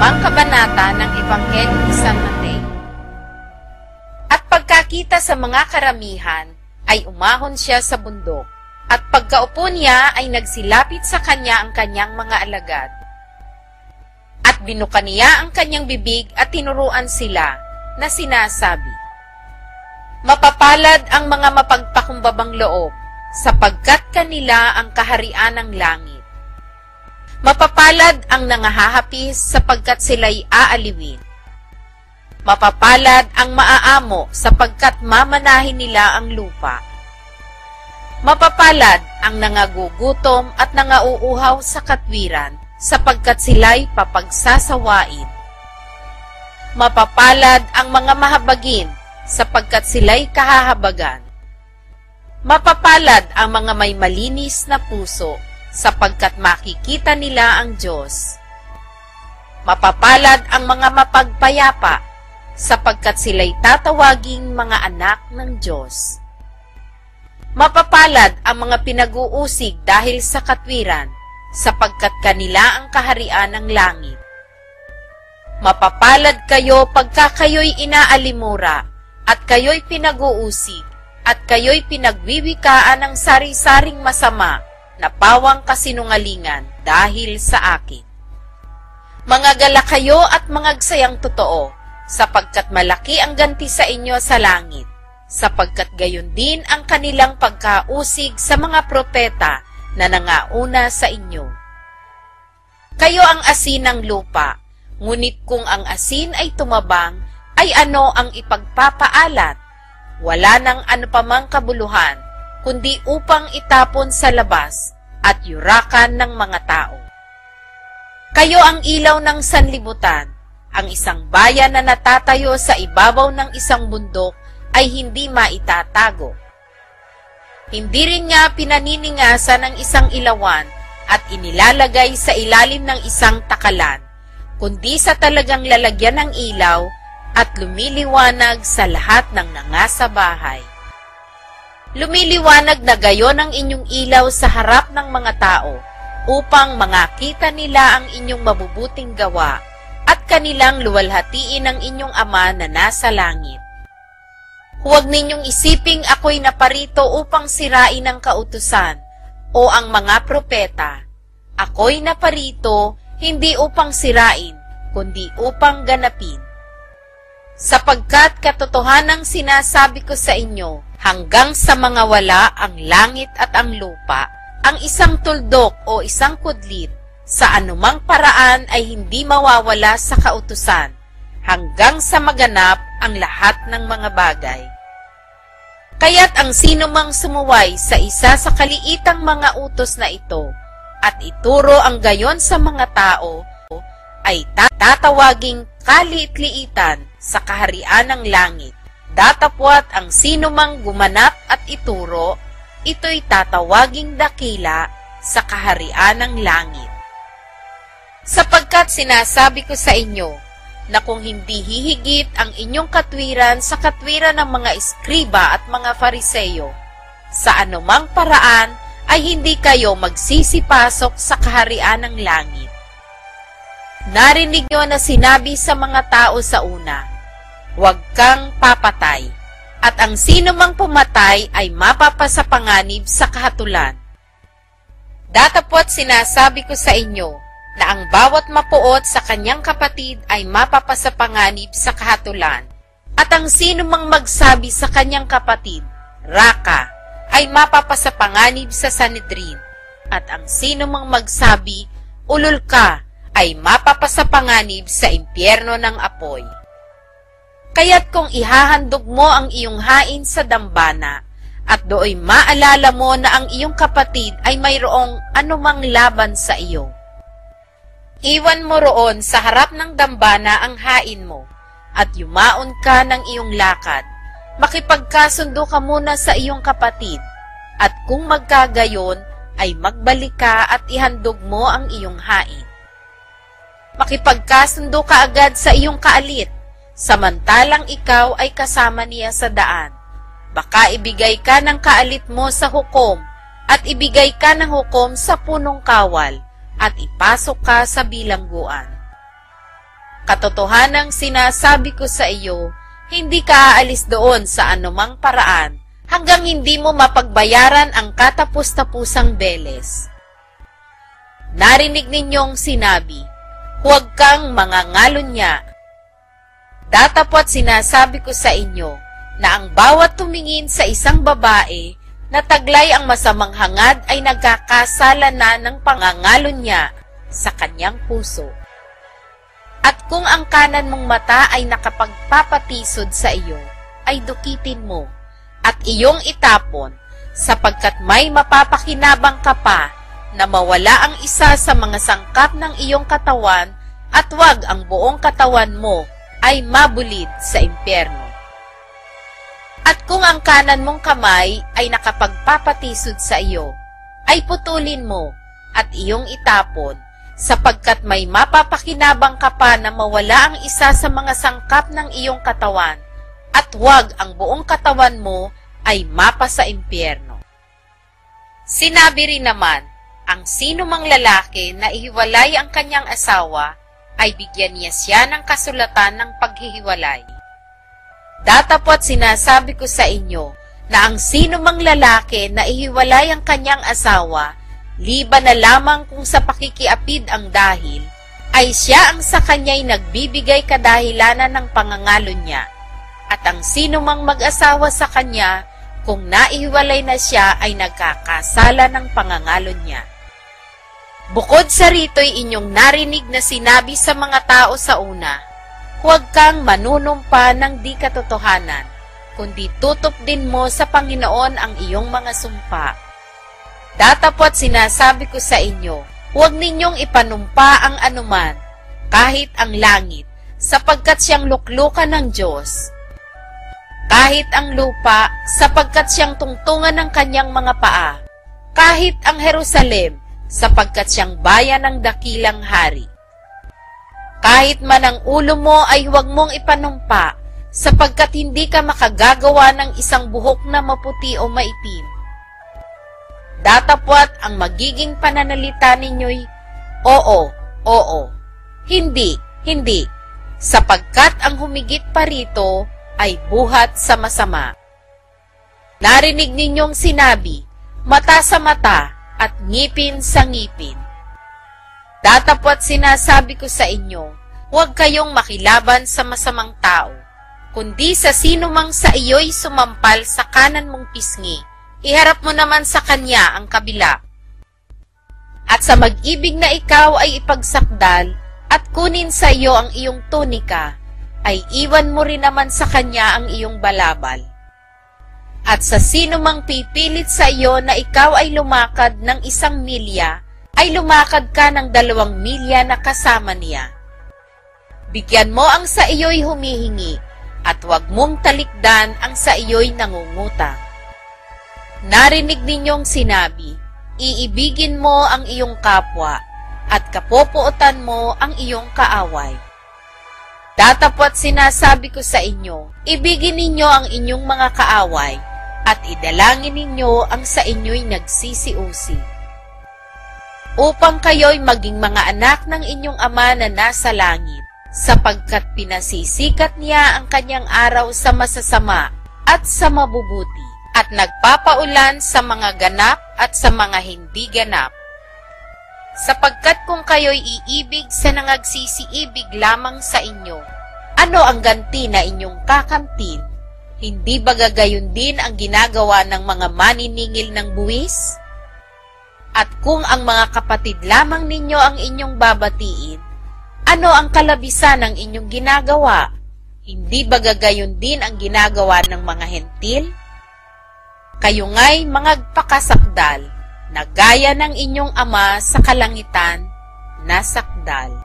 ika-2 kabanata ng Ebanghelyo ni San Mateo. At pagkakita sa mga karamihan, ay umahon siya sa bundok, at pagkaupo niya ay nagsilapit sa kanya ang kanyang mga alagad. At binuka niya ang kanyang bibig at tinuruan sila na sinasabi, "Mapapalad ang mga mapagpakumbabang loob, sapagkat kanila ang kaharian ng langit. Mapapalad ang nangahahapis, sapagkat sila'y aaliwin. Mapapalad ang maaamo, sapagkat mamanahin nila ang lupa. Mapapalad ang nangagugutom at nangauuhaw sa katwiran, sapagkat sila'y papagsasawain. Mapapalad ang mga mahabagin, sapagkat sila'y kahahabagan. Mapapalad ang mga may malinis na puso, sapagkat makikita nila ang Diyos. Mapapalad ang mga mapagpayapa, sapagkat sila'y tatawaging mga anak ng Diyos. Mapapalad ang mga pinag-uusig dahil sa katwiran, sapagkat kanila ang kaharian ng langit. Mapapalad kayo pagka kayo'y inaalimura, at kayo'y pinag-uusig, at kayo'y pinagwiwikaan ng sari-saring masama na pawang kasinungalingan dahil sa akin. Mangagala kayo at mangagsayang totoo, sapagkat malaki ang ganti sa inyo sa langit, sapagkat gayon din ang kanilang pagkausig sa mga propeta na nangauna sa inyo. Kayo ang asin ng lupa, ngunit kung ang asin ay tumabang, ay ano ang ipagpapaalat? Wala nang ano pamang kabuluhan, kundi upang itapon sa labas at yurakan ng mga tao. Kayo ang ilaw ng sanlibutan. Ang isang bayan na natatayo sa ibabaw ng isang bundok ay hindi maitatago. Hindi rin nga pinaniningasan ng isang ilawan at inilalagay sa ilalim ng isang takalan, kundi sa talagang lalagyan ng ilaw at lumiliwanag sa lahat ng nangasa bahay. Lumiliwanag na gayon ang inyong ilaw sa harap ng mga tao, upang makita nila ang inyong mabubuting gawa at kanilang luwalhatiin ang inyong Ama na nasa langit. Huwag ninyong isiping ako'y naparito upang sirain ang kautusan o ang mga propeta. Ako'y naparito hindi upang sirain, kundi upang ganapin. Sapagkat katotohanang sinasabi ko sa inyo, hanggang sa mga wala ang langit at ang lupa, ang isang tuldok o isang kudlit sa anumang paraan ay hindi mawawala sa kautusan, hanggang sa maganap ang lahat ng mga bagay. Kaya't ang sino mang sumuway sa isa sa kaliitang mga utos na ito, at ituro ang gayon sa mga tao, ay tatawaging kaliit-liitan sa kaharian ng langit. Datapwat ang sino mang gumanap at ituro, ito'y tatawaging dakila sa kaharian ng langit. Sapagkat sinasabi ko sa inyo, na kung hindi hihigit ang inyong katwiran sa katwiran ng mga eskriba at mga fariseyo, sa anumang paraan ay hindi kayo magsisipasok sa kaharian ng langit. Narinig nyo na sinabi sa mga tao sa una, huwag kang papatay, at ang sino mang pumatay ay mapapasapanganib sa kahatulan. Datapwat sinasabi ko sa inyo, na ang bawat mapuot sa kanyang kapatid ay mapapasapanganib sa kahatulan, at ang sino mang magsabi sa kanyang kapatid, Raka, ay mapapasapanganib sa Sanhedrin, at ang sino mang magsabi, Ulol ka, ay mapapasapanganib sa impyerno ng apoy. Kaya't kung ihahandog mo ang iyong hain sa dambana, at dooy maalala mo na ang iyong kapatid ay mayroong anumang laban sa iyo, iwan mo roon sa harap ng dambana ang hain mo, at yumaon ka ng iyong lakad. Makipagkasundo ka muna sa iyong kapatid, at kung magkagayon, ay magbalik ka at ihandog mo ang iyong hain. Makipagkasundo ka agad sa iyong kaalit, samantalang ikaw ay kasama niya sa daan. Baka ibigay ka ng kaalit mo sa hukom, at ibigay ka ng hukom sa punong kawal, at ipasok ka sa bilangguan. katotohanang sinasabi ko sa iyo, hindi ka aalis doon sa anumang paraan hanggang hindi mo mapagbayaran ang katapus-tapusang beles. Narinig ninyong sinabi, huwag kang mangangalunya. Datapwat sinasabi ko sa inyo na ang bawat tumingin sa isang babae na taglay ang masamang hangad ay nagkakasala na ng pangangalunya sa kanyang puso. At kung ang kanan mong mata ay nakapagpapatisod sa iyo, ay dukitin mo at iyong itapon, sapagkat may mapapakinabang ka pa na mawala ang isa sa mga sangkap ng iyong katawan at wag ang buong katawan mo ay mabulid sa impyerno. At kung ang kanan mong kamay ay nakapagpapatisod sa iyo, ay putulin mo at iyong itapon, sapagkat may mapapakinabang ka pa na mawala ang isa sa mga sangkap ng iyong katawan, at huwag ang buong katawan mo ay mapa sa impyerno. Sinabi rin naman, ang sino mang lalaki na ihiwalay ang kanyang asawa, ay bigyan niya siya ng kasulatan ng paghihiwalay. Datapwat sinasabi ko sa inyo na ang sino mang lalaki na ihiwalay ang kanyang asawa, liban na lamang kung sa pakikiapid ang dahil, ay siya ang sa kanya'y nagbibigay kadahilanan ng pangangalo niya. At ang sino mang mag-asawa sa kanya, kung naihiwalay na siya ay nagkakasala ng pangangalo niya. Bukod sa rito'y inyong narinig na sinabi sa mga tao sa una, huwag kang manunumpa ng di katotohanan, kundi tutup din mo sa Panginoon ang iyong mga sumpa. Datapwat sinasabi ko sa inyo, huwag ninyong ipanumpa ang anuman, kahit ang langit, sapagkat siyang luklukan ng Diyos. Kahit ang lupa, sapagkat siyang tungtungan ng kanyang mga paa. Kahit ang Jerusalem, sapagkat siyang bayan ng dakilang hari. Kahit man ang ulo mo ay huwag mong ipanumpa, sapagkat hindi ka makagagawa ng isang buhok na maputi o maitim. Datapwat ang magiging pananalita ninyo'y, oo, oo, hindi, hindi, sapagkat ang humigit pa rito ay buhat sa masama. Narinig ninyong sinabi, mata sa mata at ngipin sa ngipin. Datapwat sinasabi ko sa inyo, huwag kayong makilaban sa masamang tao, kundi sa sino mang sa iyo'y sumampal sa kanan mong pisngi, iharap mo naman sa kanya ang kabila. At sa mag-ibig na ikaw ay ipagsakdal at kunin sa iyo ang iyong tunika, ay iwan mo rin naman sa kanya ang iyong balabal. At sa sino mang pipilit sa iyo na ikaw ay lumakad ng 1 milya, ay lumakad ka ng 2 milya na kasama niya. Bigyan mo ang sa iyo'y humihingi, at huwag mong talikdan ang sa iyo'y nangungutang. Narinig ninyong sinabi, iibigin mo ang iyong kapwa, at kapopuotan mo ang iyong kaaway. Datapwat sinasabi ko sa inyo, ibigin ninyo ang inyong mga kaaway, at idalangin ninyo ang sa inyo'y nagsisiusi, upang kayo'y maging mga anak ng inyong Ama na nasa langit, sapagkat pinasisikat niya ang kanyang araw sa masasama at sa mabubuti, at nagpapaulan sa mga ganap at sa mga hindi ganap. Sapagkat kung kayo'y iibig sa nangagsisiibig lamang sa inyo, ano ang ganti na inyong kakamtin? Hindi ba gagayon din ang ginagawa ng mga maniningil ng buwis? At kung ang mga kapatid lamang ninyo ang inyong babatiin, ano ang kalabisan ng inyong ginagawa? Hindi ba gagayon din ang ginagawa ng mga hentil? Kayo nga'y mangagpakasakdal, na gaya ng inyong Ama sa kalangitan na sakdal.